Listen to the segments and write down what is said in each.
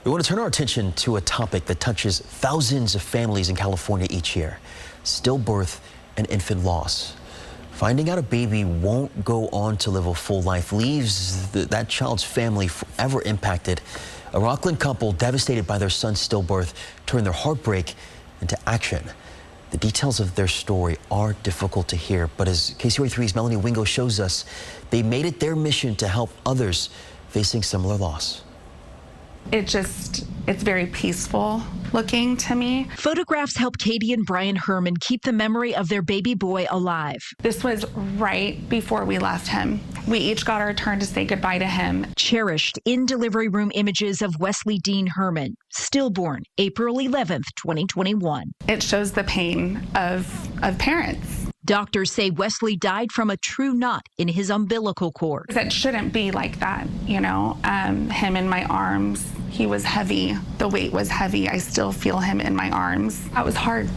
We want to turn our attention to a topic that touches thousands of families in California each year: stillbirth and infant loss. Finding out a baby won't go on to live a full life leaves that child's family forever impacted. A Rockland couple devastated by their son's stillbirth turned their heartbreak into action. The details of their story are difficult to hear, but as KCRA3's Melanie Wingo shows us, they made it their mission to help others facing similar loss. It's very peaceful looking to me. Photographs help Katie and Brian Herman keep the memory of their baby boy alive. This was right before we left him. We each got our turn to say goodbye to him. Cherished in delivery room images of Wesley Dean Herman, stillborn April 11th, 2021. It shows the pain of parents. Doctors say Wesley died from a true knot in his umbilical cord. It shouldn't be like that, you know. Him in my arms, he was heavy. The weight was heavy. I still feel him in my arms. That was hard.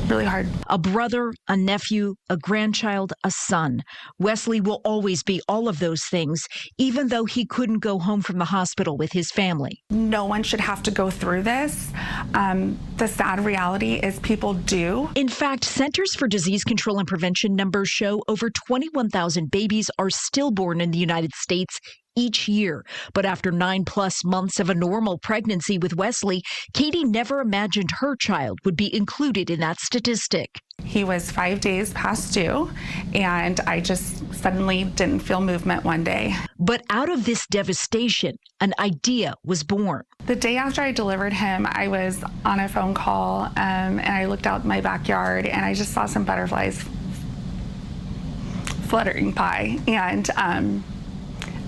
Really hard. A brother, a nephew, a grandchild, a son. Wesley will always be all of those things, even though he couldn't go home from the hospital with his family. No one should have to go through this. The sad reality is people do. In fact, Centers for Disease Control and Prevention numbers show over 21,000 babies are stillborn in the United States each year. But after 9+ months of a normal pregnancy with Wesley, Katie never imagined her child would be included in that statistic. He was 5 days past due, and I just suddenly didn't feel movement one day. But out of this devastation, an idea was born. The day after I delivered him, I was on a phone call, and I looked out my backyard, and I just saw some butterflies fluttering by, and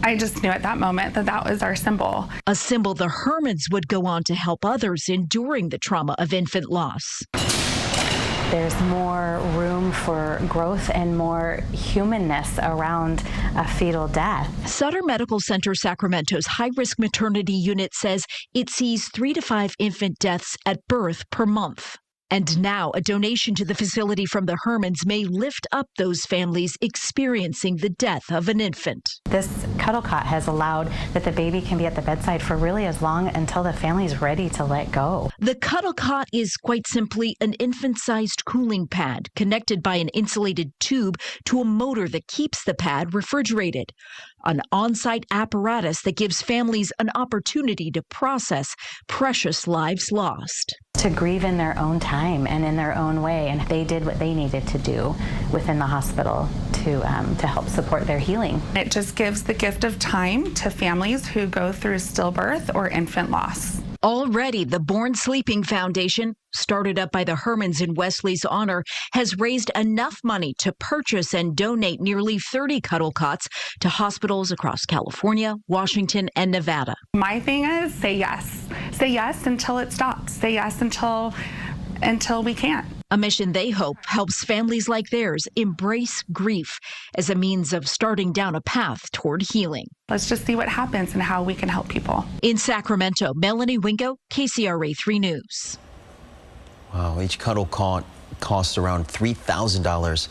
I just knew at that moment that that was our symbol. A symbol the Hermans would go on to help others enduring the trauma of infant loss. There's more room for growth and more humanness around a fetal death. Sutter Medical Center Sacramento's high-risk maternity unit says it sees 3 to 5 infant deaths at birth per month. And now a donation to the facility from the Hermans may lift up those families experiencing the death of an infant. This cuddle cot has allowed that the baby can be at the bedside for really as long until the family's ready to let go. The cuddle cot is quite simply an infant-sized cooling pad connected by an insulated tube to a motor that keeps the pad refrigerated. An on-site apparatus that gives families an opportunity to process precious lives lost. To grieve in their own time and in their own way, and they did what they needed to do within the hospital to help support their healing. It just gives the gift of time to families who go through stillbirth or infant loss. Already, the Born Sleeping Foundation, started up by the Hermans in Wesley's honor, has raised enough money to purchase and donate nearly 30 cuddle cots to hospitals across California, Washington, and Nevada. My thing is say yes. Say yes until it stops. Say yes until we can't. A mission they hope helps families like theirs embrace grief as a means of starting down a path toward healing. Let's just see what happens and how we can help people. In Sacramento, Melanie Wingo, KCRA3 News. Wow, each cuddle cot costs around $3,000.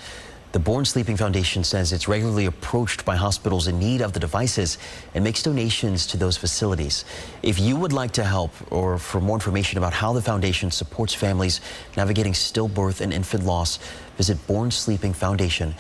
The Born Sleeping Foundation says it's regularly approached by hospitals in need of the devices and makes donations to those facilities. If you would like to help, or for more information about how the foundation supports families navigating stillbirth and infant loss, visit bornsleepingfoundation.org.